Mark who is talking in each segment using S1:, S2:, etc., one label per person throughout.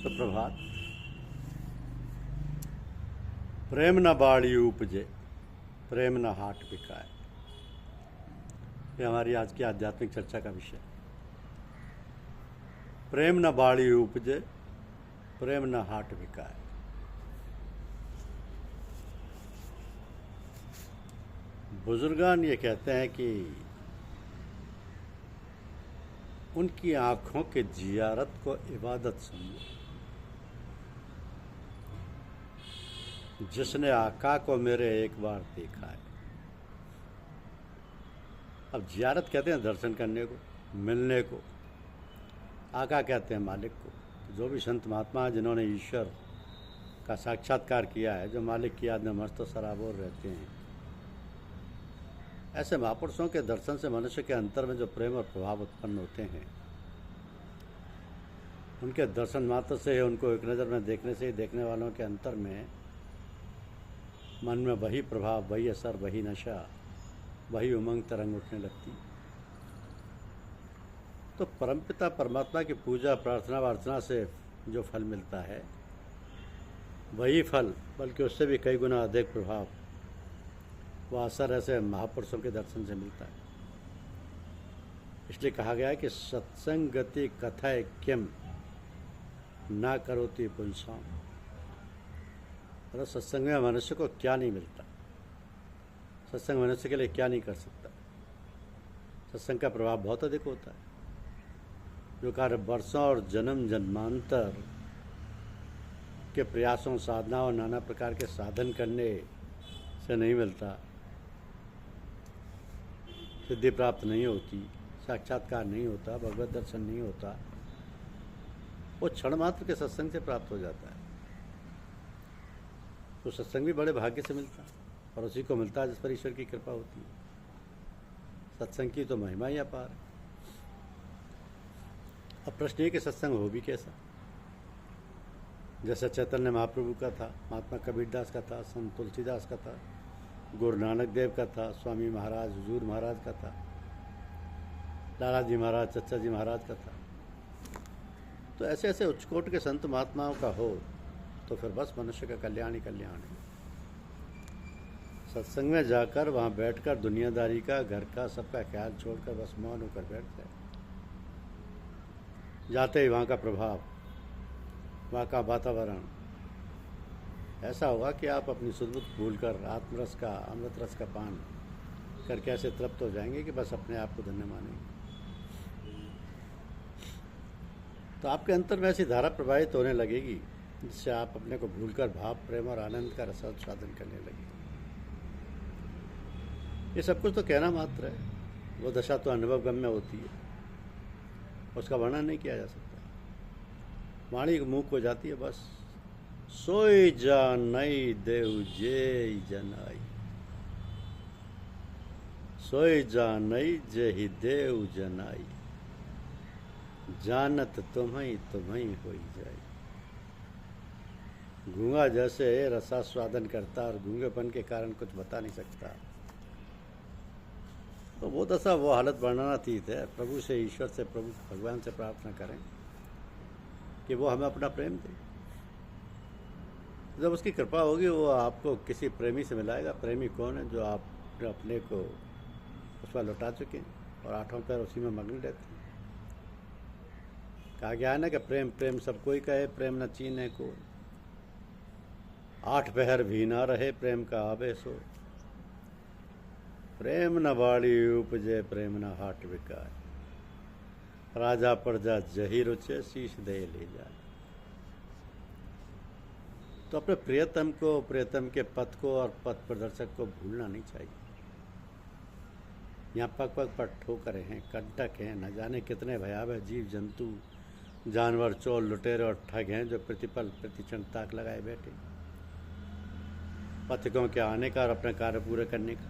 S1: सुप्रभात। प्रेम न बाड़ी उपजे, प्रेम न हाट बिकाए, ये हमारी आज की आध्यात्मिक चर्चा का विषय। प्रेम न बाड़ी उपजे, प्रेम न हाट बिकाए। बुजुर्गान ये कहते हैं कि उनकी आंखों के जियारत को इबादत समझो। जिसने आका को मेरे एक बार देखा है। अब जियारत कहते हैं दर्शन करने को, मिलने को। आका कहते हैं मालिक को। जो भी संत महात्मा जिन्होंने ईश्वर का साक्षात्कार किया है, जो मालिक की याद में मस्त सराबोर रहते हैं, ऐसे महापुरुषों के दर्शन से मनुष्य के अंतर में जो प्रेम और प्रभाव उत्पन्न होते हैं, उनके दर्शन मात्र से, उनको एक नज़र में देखने से ही देखने वालों के अंतर में मन में वही प्रभाव, वही असर, वही नशा, वही उमंग तरंग उठने लगती। तो परमपिता परमात्मा की पूजा प्रार्थना व अर्चना से जो फल मिलता है, वही फल, बल्कि उससे भी कई गुना अधिक प्रभाव, वह असर ऐसे महापुरुषों के दर्शन से मिलता है। इसलिए कहा गया है कि सत्संगति कथय किम ना करोति पुंसाम। मतलब सत्संग में मनुष्य को क्या नहीं मिलता, सत्संग मनुष्य के लिए क्या नहीं कर सकता। सत्संग का प्रभाव बहुत अधिक होता है। जो कार्य वर्षों और जन्म जन्मांतर के प्रयासों, साधना और नाना प्रकार के साधन करने से नहीं मिलता, सिद्धि प्राप्त नहीं होती, साक्षात्कार नहीं होता, भगवत दर्शन नहीं होता, वो क्षण मात्र के सत्संग से प्राप्त हो जाता है। तो सत्संग भी बड़े भाग्य से मिलता है, और उसी को मिलता है जिस पर ईश्वर की कृपा होती है। सत्संग की तो महिमा ही अपार है। अब प्रश्न ये कि सत्संग हो भी कैसा। जैसा चैतन्य महाप्रभु का था, महात्मा कबीरदास का था, संत तुलसीदास का था, गुरु नानक देव का था, स्वामी महाराज, हुजूर महाराज का था, लाला जी महाराज, चच्चा जी महाराज का था। तो ऐसे ऐसे उच्चकोट के संत महात्माओं का हो तो फिर बस मनुष्य का कल्याण ही कल्याण है। सत्संग में जाकर वहाँ बैठकर दुनियादारी का, घर का, सबका ख्याल छोड़कर बस मौन होकर बैठ जाए। जाते ही वहाँ का प्रभाव, वहाँ का वातावरण ऐसा होगा कि आप अपनी सुध-बुध भूलकर आत्मरस का, अमृत रस का पान करके ऐसे तृप्त हो जाएंगे कि बस अपने आप को धन्य मानेंगे। तो आपके अंतर में ऐसी धारा प्रवाहित होने लगेगी जिससे आप अपने को भूलकर भाव, प्रेम और आनंद का रसास्वादन करने लगेंगे। ये सब कुछ तो कहना मात्र है, वो दशा तो अनुभव गम्य होती है, उसका वर्णन नहीं किया जा सकता। वाणी मुँह को जाती है बस। सोई जानई देव जे जनाई, सोई जानई जे ही देव जनाई, जानत तुम्हें तुम्हें होई जाए। गूंगा जैसे रसास्वादन करता और गूंगेपन के कारण कुछ बता नहीं सकता, तो वो दशा, वो हालत वर्णनातीत है। प्रभु से, ईश्वर से, प्रभु भगवान से प्रार्थना करें कि वो हमें अपना प्रेम दे। जब उसकी कृपा होगी, वो आपको किसी प्रेमी से मिलाएगा। प्रेमी कौन है? जो आप अपने को उस पर लौटा चुके हैं और आठों पैर उसी में मग्न रहते हैं। कहा गया है ना कि प्रेम प्रेम सबको ही कहे, प्रेम न चीने को। आठ पहर भी ना रहे, प्रेम का आवेश हो। प्रेम न बाड़ी उपजे, प्रेम न हाट बिकाए, राजा प्रजा जही रुचे, शीश दे ले जाए। तो अपने प्रियतम को, प्रियतम के पथ को और पथ प्रदर्शक को भूलना नहीं चाहिए। यहाँ पग पग पर ठोकरें हैं, कंटक हैं, न जाने कितने भयावह जीव जंतु, जानवर, चोर, लुटेरे और ठग हैं जो प्रतिपल प्रतिक्षण ताक लगाए बैठे, पथिकों के आने का और अपने कार्य पूरे करने का।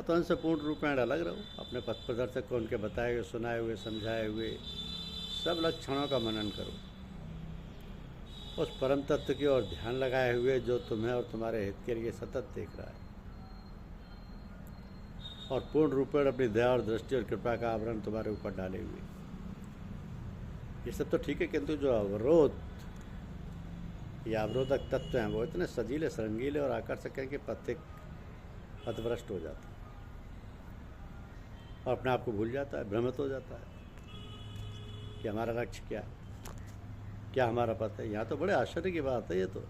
S1: तो उनसे पूर्ण रूप में अलग रहो। अपने पथ प्रदर्शक को उनके बताए हुए, सुनाए हुए, समझाए हुए सब लक्षणों का मनन करो। उस परम तत्व की ओर ध्यान लगाए हुए जो तुम्हें और तुम्हारे हित के लिए सतत देख रहा है, और पूर्ण रूप में अपनी दया और दृष्टि और कृपा का आवरण तुम्हारे ऊपर डाले हुए। ये सब तो ठीक है, किंतु जो अवरोध या अवरोधक तत्व हैं वो इतने सजीले, रंगीले और आकर्षक हैं कि पथिक पथभ्रष्ट हो जाता है और अपने आप को भूल जाता है, भ्रमित हो जाता है कि हमारा लक्ष्य क्या है, क्या हमारा पथ है। यहाँ तो बड़े आश्चर्य की बात है ये तो,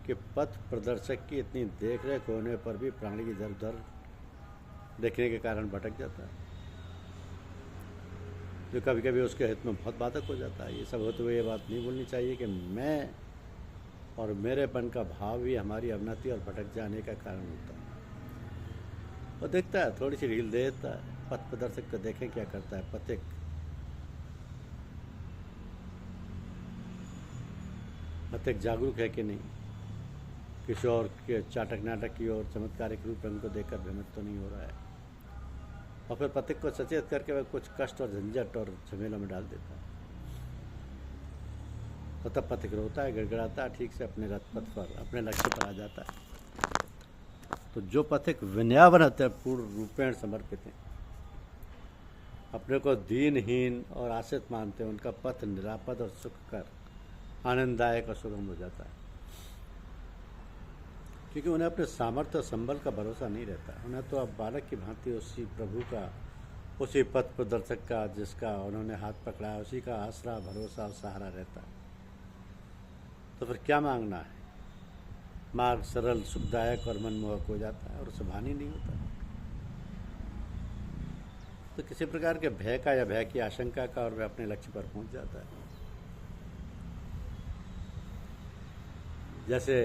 S1: कि पथ प्रदर्शक की इतनी देख रेख होने पर भी प्राणी इधर उधर देखने के कारण भटक जाता है, जो कभी कभी उसके हित में बहुत बाधक हो जाता है। ये सब होते हुए ये बात नहीं भूलनी चाहिए कि मैं और मेरेपन का भाव भी हमारी अवनति और भटक जाने का कारण होता है। वो देखता है, थोड़ी सी रील देता है, पथ प्रदर्शक को देखें क्या करता है। पथिक जागरूक है कि नहीं, किसी और के चाटक नाटक की और चमत्कारिक रूप में उनको देखकर भ्रमित तो नहीं हो रहा है, और फिर पथिक को सचेत करके वह कुछ कष्ट और झंझट और झमेलों में डाल देता है। तो तब पथिक रोता है, गड़गड़ाता है, ठीक से अपने रथ पथ पर, अपने लक्ष्य पर आ जाता है। तो जो पथिक विनयावनतः पूर्ण रूपेण समर्पित हैं, अपने को दीनहीन और आश्रित मानते हैं, उनका पथ निरापद और सुखकर, आनंददायक और सुगम हो जाता है, क्योंकि उन्हें अपने सामर्थ्य और संबल का भरोसा नहीं रहता। उन्हें तो अब बालक की भांति उसी प्रभु का, उसी पथ प्रदर्शक का, जिसका उन्होंने हाथ पकड़ा है, उसी का आसरा, भरोसा और सहारा रहता है। तो फिर क्या मांगना है? मार्ग सरल, सुखदायक और मनमोहक हो जाता है और उसे भान ही नहीं होता। तो किसी प्रकार के भय का या भय की आशंका का, और वह अपने लक्ष्य पर पहुंच जाता है। जैसे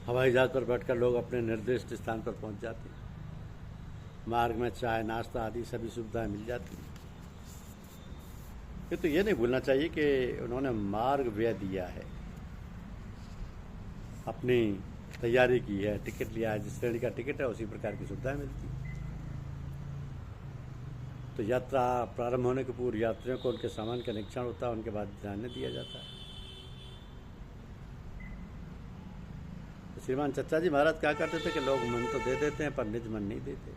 S1: हवाई जहाज पर बैठकर लोग अपने निर्दिष्ट स्थान पर पहुंच जाते हैं, मार्ग में चाय, नाश्ता आदि सभी सुविधाएं मिल जाती हैं। तो ये नहीं भूलना चाहिए कि उन्होंने मार्ग व्यय दिया है, अपनी तैयारी की है, टिकट लिया है, जिस श्रेणी का टिकट है उसी प्रकार की सुविधाएं मिलती हैं। तो यात्रा प्रारंभ होने के पूर्व यात्रियों को उनके सामान का निरीक्षण होता है, उनके बाद जाने दिया जाता है। तो श्रीमान चच्चा जी महाराज क्या करते थे कि लोग मन तो दे देते हैं पर निज मन नहीं देते।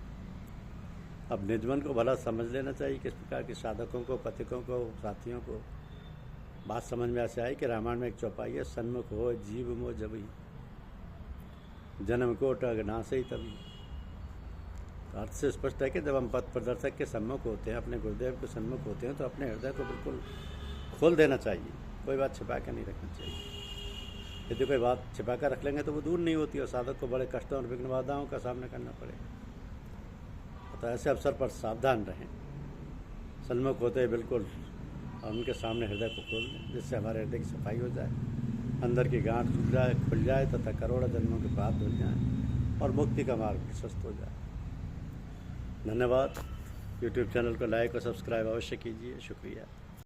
S1: अब निज मन को भला समझ लेना चाहिए। किस प्रकार के साधकों को, पथिकों को, साथियों को बात समझ में ऐसे आई कि रामायण में एक चौपाई है, सन्मुख हो जीव मो जबी, जन्म कोट अगनासे ही तभी। तो अर्थ से स्पष्ट है कि जब हम पथ प्रदर्शक के सम्मुख होते हैं, अपने गुरुदेव के सम्मुख होते हैं, तो अपने हृदय को बिल्कुल खोल देना चाहिए, कोई बात छिपा कर नहीं रखनी चाहिए। यदि कोई बात छिपा कर रख लेंगे तो वो दूर नहीं होती और साधक को बड़े कष्टों और विघ्न बाधाओं का सामना करना पड़ेगा। तो ऐसे अवसर पर सावधान रहें, सन्मुख होते हैं बिल्कुल, और उनके सामने हृदय को खोल दें, जिससे हमारे हृदय की सफाई हो जाए, अंदर की गांठ खुल जाए तथा करोड़ों जन्मों के पाप धुल जाएँ और मुक्ति का मार्ग प्रशस्त हो जाए। धन्यवाद। यूट्यूब चैनल को लाइक और सब्सक्राइब अवश्य कीजिए। शुक्रिया।